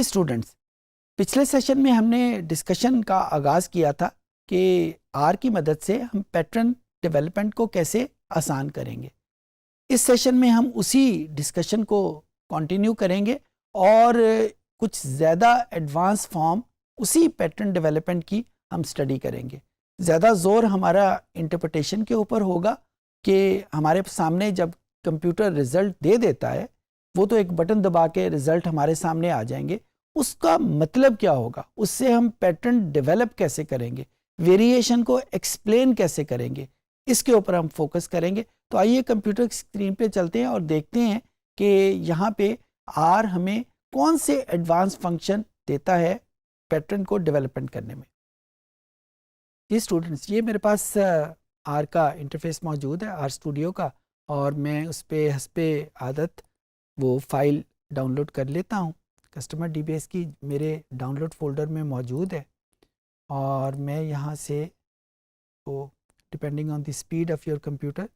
Students, पिछले session में हमने डिस्कशन का आगाज़ किया था कि आर की मदद से हम पैटर्न डेवलपमेंट को कैसे आसान करेंगे। इस सेशन में हम उसी डिस्कशन को कंटिन्यू करेंगे और कुछ ज़्यादा एडवांस फॉर्म उसी पैटर्न डेवलपमेंट की हम स्टडी करेंगे। ज़्यादा ज़ोर हमारा इंटरप्रिटेशन के ऊपर होगा कि हमारे सामने जब कंप्यूटर रिज़ल्ट दे देता है, वो तो एक बटन दबा के रिज़ल्ट हमारे सामने आ जाएंगे, उसका मतलब क्या होगा, उससे हम पैटर्न डेवलप कैसे करेंगे, वेरिएशन को एक्सप्लेन कैसे करेंगे, इसके ऊपर हम फोकस करेंगे। तो आइए कंप्यूटर स्क्रीन पे चलते हैं और देखते हैं कि यहाँ पे आर हमें कौन से एडवांस फंक्शन देता है पैटर्न को डेवलपमेंट करने में। ये स्टूडेंट्स, ये मेरे पास आर का इंटरफेस मौजूद है, आर स्टूडियो का, और मैं उस पर हस्बे आदत वो फाइल डाउनलोड कर लेता हूँ। कस्टमर डीबीएस की मेरे डाउनलोड फोल्डर में मौजूद है और मैं यहाँ से वो depending on the speed of your computer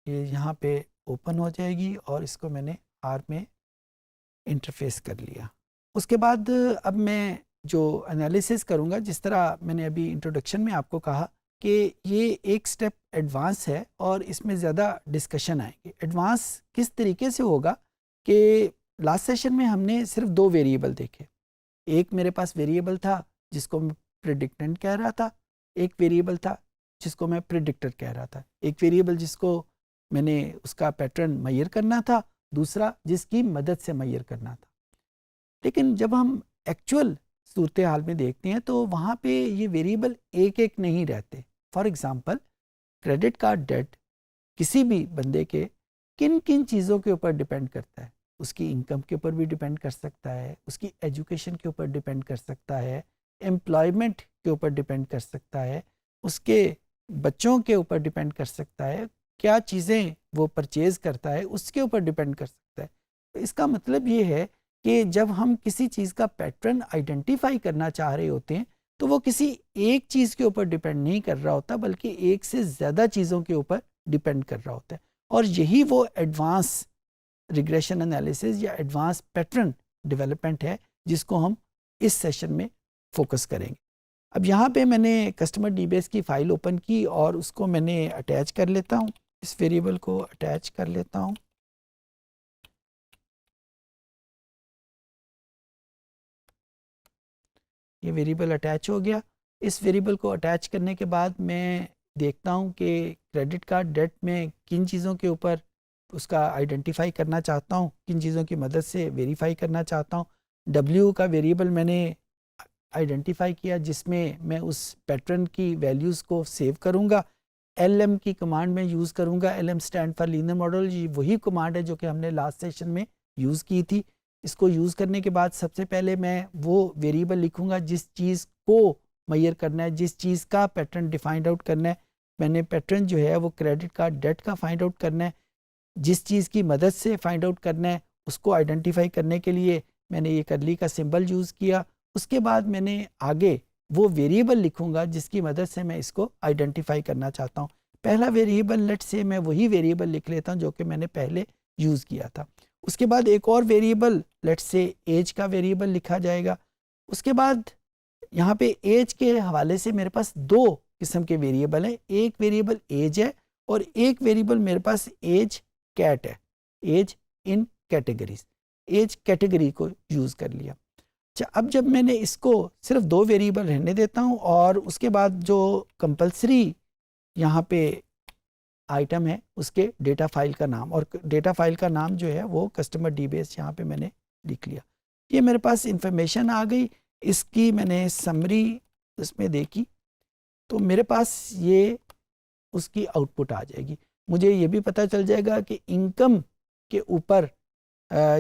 ये यहाँ पे ओपन हो जाएगी और इसको मैंने आर में इंटरफेस कर लिया। उसके बाद अब मैं जो एनालिसिस करूँगा, जिस तरह मैंने अभी इंट्रोडक्शन में आपको कहा कि ये एक स्टेप एडवांस है और इसमें ज़्यादा डिस्कशन आएंगे। एडवांस किस तरीके से होगा कि लास्ट सेशन में हमने सिर्फ दो वेरिएबल देखे। एक मेरे पास वेरिएबल था जिसको मैं प्रेडिक्टेंट कह रहा था, एक वेरिएबल था जिसको मैं प्रेडिक्टर कह रहा था। एक वेरिएबल जिसको मैंने उसका पैटर्न मेजर करना था, दूसरा जिसकी मदद से मेजर करना था। लेकिन जब हम एक्चुअल सूरत हाल में देखते हैं तो वहाँ पे ये वेरिएबल एक एक नहीं रहते। For example, credit card debt किसी भी बंदे के किन किन चीज़ों के ऊपर डिपेंड करता है। उसकी इनकम के ऊपर भी डिपेंड कर सकता है, उसकी एजुकेशन के ऊपर डिपेंड कर सकता है, एम्प्लॉयमेंट के ऊपर डिपेंड कर सकता है, उसके बच्चों के ऊपर डिपेंड कर सकता है, क्या चीज़ें वो परचेज़ करता है उसके ऊपर डिपेंड कर सकता है। तो इसका मतलब ये है कि जब हम किसी चीज़ का पैटर्न आइडेंटिफाई करना चाह रहे होते हैं तो वो किसी एक चीज़ के ऊपर डिपेंड नहीं कर रहा होता, बल्कि एक से ज़्यादा चीज़ों के ऊपर डिपेंड कर रहा होता है। और यही वो एडवांस रिग्रेशन एनालिसिस या एडवांस पैटर्न डेवलपमेंट है जिसको हम इस सेशन में फोकस करेंगे। अब यहाँ पे मैंने कस्टमर डीबीएस की फ़ाइल ओपन की और उसको मैंने अटैच कर लेता हूँ, इस वेरिएबल को अटैच कर लेता हूँ। ये वेरिएबल अटैच हो गया। इस वेरिएबल को अटैच करने के बाद मैं देखता हूँ कि क्रेडिट कार्ड डेट में किन चीज़ों के ऊपर उसका आइडेंटिफाई करना चाहता हूँ, किन चीज़ों की मदद से वेरीफाई करना चाहता हूँ। डब्ल्यू का वेरिएबल मैंने आइडेंटिफाई किया जिसमें मैं उस पैटर्न की वैल्यूज़ को सेव करूँगा। एल की कमांड में यूज़ करूँगा। L stand for linear model, वही कमांड है जो कि हमने लास्ट सेशन में यूज़ की थी। इसको यूज़ करने के बाद सबसे पहले मैं वो वेरिएबल लिखूँगा जिस चीज़ को मेजर करना है, जिस चीज़ का पैटर्न डिफाइंड आउट करना है। मैंने पैटर्न जो है वो क्रेडिट कार्ड डेट का फाइंड आउट करना है। जिस चीज़ की मदद से फाइंड आउट करना है उसको आइडेंटिफाई करने के लिए मैंने ये करली का सिंबल यूज़ किया। उसके बाद मैंने आगे वो वेरिएबल लिखूँगा जिसकी मदद से मैं इसको आइडेंटिफाई करना चाहता हूँ। पहला वेरिएबल लेट से मैं वही वेरिएबल लिख लेता हूँ जो कि मैंने पहले यूज़ किया था। उसके बाद एक और वेरिएबल लेट से एज का वेरिएबल लिखा जाएगा। उसके बाद यहाँ पे एज के हवाले से मेरे पास दो किस्म के वेरिएबल हैं। एक वेरिएबल एज है और एक वेरिएबल मेरे पास एज कैट है, age in categories. Age category को यूज़ कर लिया। अच्छा, अब जब मैंने इसको सिर्फ दो वेरिएबल रहने देता हूँ और उसके बाद जो कंपलसरी यहाँ पे आइटम है उसके डेटा फाइल का नाम, और डेटा फाइल का नाम जो है वो कस्टमर डीबीएस यहाँ पे मैंने लिख लिया। ये मेरे पास इंफॉर्मेशन आ गई, इसकी मैंने समरी इसमें देखी तो मेरे पास ये उसकी आउटपुट आ जाएगी। मुझे ये भी पता चल जाएगा कि इनकम के ऊपर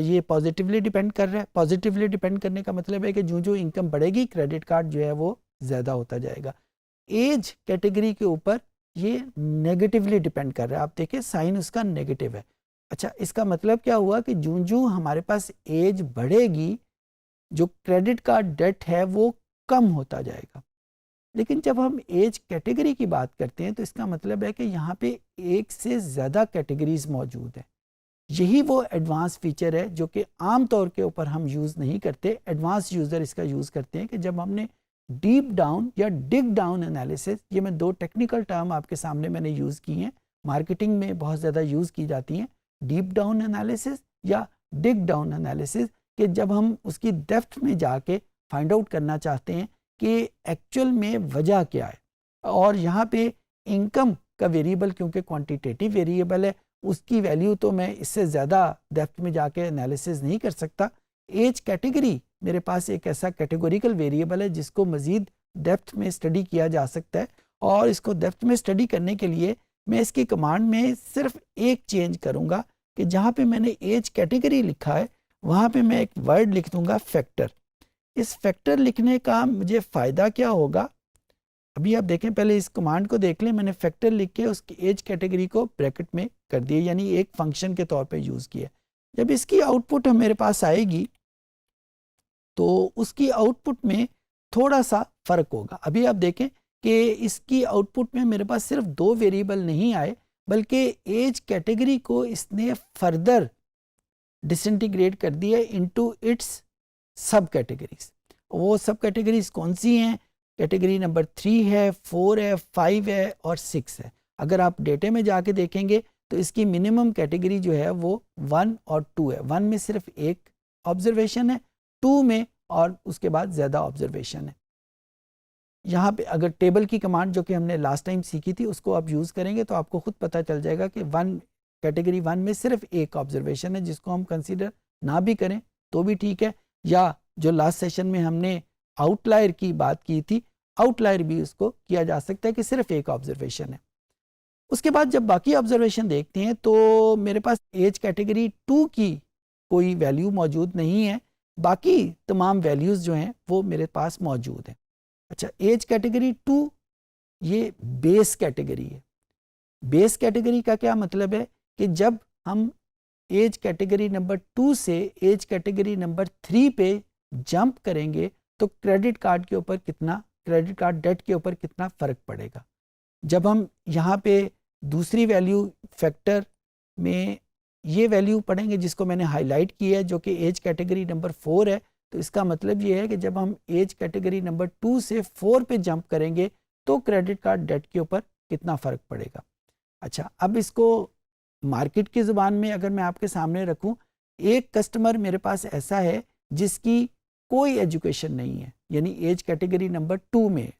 ये पॉजिटिवली डिपेंड कर रहा है। पॉजिटिवली डिपेंड करने का मतलब है कि जो जो इनकम बढ़ेगी क्रेडिट कार्ड जो है वो ज़्यादा होता जाएगा। एज कैटेगरी के ऊपर ये नेगेटिवली डिपेंड कर रहा है। आप देखिए साइन उसका नेगेटिव है। अच्छा, इसका मतलब क्या हुआ कि जो जो हमारे पास एज बढ़ेगी जो क्रेडिट कार्ड डेट है वो कम होता जाएगा। लेकिन जब हम एज कैटेगरी की बात करते हैं तो इसका मतलब है कि यहाँ पे एक से ज़्यादा कैटेगरीज मौजूद हैं। यही वो एडवांस फीचर है जो कि आम तौर के ऊपर हम यूज़ नहीं करते, एडवांस यूज़र इसका यूज़ करते हैं कि जब हमने डीप डाउन या डिग डाउन एनालिसिस, ये मैं दो टेक्निकल टर्म आपके सामने मैंने यूज़ की हैं, मार्केटिंग में बहुत ज़्यादा यूज़ की जाती हैं, डीप डाउन एनालिसिस या डिग डाउन एनालिसिस, कि जब हम उसकी डेप्थ में जाके फाइंड आउट करना चाहते हैं कि एक्चुअल में वजह क्या है। और यहाँ पे इनकम का वेरिएबल क्योंकि क्वांटिटेटिव वेरिएबल है, उसकी वैल्यू तो मैं इससे ज़्यादा डेप्थ में जाके एनालिसिस नहीं कर सकता। एज कैटेगरी मेरे पास एक ऐसा कैटेगोरिकल वेरिएबल है जिसको मज़ीद डेप्थ में स्टडी किया जा सकता है, और इसको डेप्थ में स्टडी करने के लिए मैं इसकी कमांड में सिर्फ एक चेंज करूँगा कि जहाँ पे मैंने एज कैटेगरी लिखा है वहाँ पे मैं एक वर्ड लिख दूँगा फैक्टर। इस फैक्टर लिखने का मुझे फ़ायदा क्या होगा, अभी आप देखें, पहले इस कमांड को देख लें, मैंने फैक्टर लिख के उसकी एज कैटेगरी को ब्रैकेट में कर दिया, यानी एक फंक्शन के तौर पे यूज़ किया। जब इसकी आउटपुट मेरे पास आएगी तो उसकी आउटपुट में थोड़ा सा फ़र्क होगा। अभी आप देखें कि इसकी आउटपुट में मेरे पास सिर्फ दो वेरिएबल नहीं आए, बल्कि एज कैटेगरी को इसने फर्दर डिसइंटीग्रेट कर दिया इनटू इट्स सब कैटेगरीज। वो सब कैटेगरीज कौन सी हैं? कैटेगरी नंबर 3 है, 4 है, 5 है और 6 है। अगर आप डेटे में जाके देखेंगे तो इसकी मिनिमम कैटेगरी जो है वो 1 और 2 है। 1 में सिर्फ एक ऑब्जर्वेशन है, 2 में और उसके बाद ज़्यादा ऑब्जर्वेशन है। यहाँ पे अगर टेबल की कमांड जो कि हमने लास्ट टाइम सीखी थी उसको आप यूज़ करेंगे तो आपको खुद पता चल जाएगा कि कैटेगरी 1 में सिर्फ एक ऑब्जर्वेशन है, जिसको हम कंसीडर ना भी करें तो भी ठीक है, या जो लास्ट सेशन में हमने आउटलायर की बात की थी, आउटलायर भी उसको किया जा सकता है कि सिर्फ एक ऑब्जर्वेशन है। उसके बाद जब बाकी ऑब्जर्वेशन देखते हैं तो मेरे पास एज कैटेगरी 2 की कोई वैल्यू मौजूद नहीं है, बाकी तमाम वैल्यूज़ जो हैं वो मेरे पास मौजूद हैं। अच्छा, एज कैटेगरी 2 ये बेस कैटेगरी है। बेस कैटेगरी का क्या मतलब है कि जब हम एज कैटेगरी नंबर 2 से एज कैटेगरी नंबर 3 पे जंप करेंगे तो क्रेडिट कार्ड के ऊपर कितना, क्रेडिट कार्ड डेट के ऊपर कितना फ़र्क पड़ेगा। जब हम यहाँ पे दूसरी वैल्यू फैक्टर में ये वैल्यू पढ़ेंगे जिसको मैंने हाईलाइट किया है जो कि एज कैटेगरी नंबर 4 है, तो इसका मतलब ये है कि जब हम एज कैटेगरी नंबर 2 से 4 पे जंप करेंगे तो क्रेडिट कार्ड डेट के ऊपर कितना फ़र्क पड़ेगा। अच्छा, अब इसको मार्केट की ज़ुबान में अगर मैं आपके सामने रखूं, एक कस्टमर मेरे पास ऐसा है जिसकी कोई एजुकेशन नहीं है, यानी एज कैटेगरी नंबर 2 में,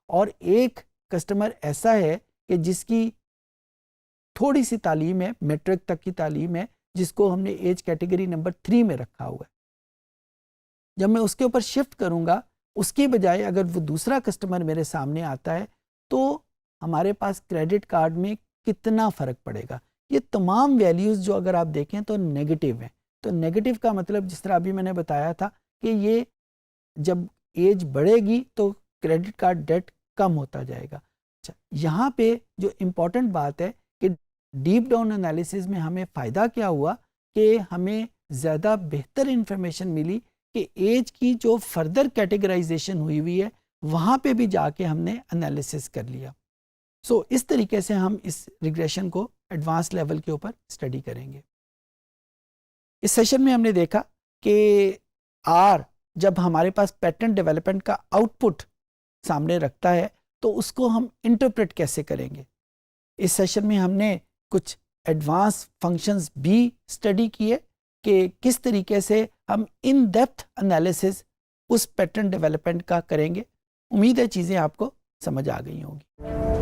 और एक कस्टमर ऐसा है कि जिसकी थोड़ी सी तालीम है, मैट्रिक तक की तालीम है, जिसको हमने एज कैटेगरी नंबर 3 में रखा हुआ है। जब मैं उसके ऊपर शिफ्ट करूंगा, उसके बजाय अगर वो दूसरा कस्टमर मेरे सामने आता है तो हमारे पास क्रेडिट कार्ड में कितना फ़र्क पड़ेगा। ये तमाम वैल्यूज़ जो अगर आप देखें तो नेगेटिव हैं। तो नेगेटिव का मतलब जिस तरह अभी मैंने बताया था कि ये जब एज बढ़ेगी तो क्रेडिट कार्ड डेट कम होता जाएगा। अच्छा, यहाँ पे जो इम्पॉर्टेंट बात है कि डीप डाउन एनालिसिस में हमें फ़ायदा क्या हुआ कि हमें ज़्यादा बेहतर इंफॉर्मेशन मिली कि एज की जो फर्दर कैटेगराइजेशन हुई है वहाँ पे भी जाके हमने एनालिसिस कर लिया। सो इस तरीके से हम इस रिग्रेशन को एडवांस लेवल के ऊपर स्टडी करेंगे। इस सेशन में हमने देखा कि आर जब हमारे पास पैटर्न डेवलपमेंट का आउटपुट सामने रखता है तो उसको हम इंटरप्रेट कैसे करेंगे। इस सेशन में हमने कुछ एडवांस फंक्शंस भी स्टडी किए कि किस तरीके से हम इन डेप्थ एनालिसिस उस पैटर्न डेवलपमेंट का करेंगे। उम्मीद है चीज़ें आपको समझ आ गई होंगी।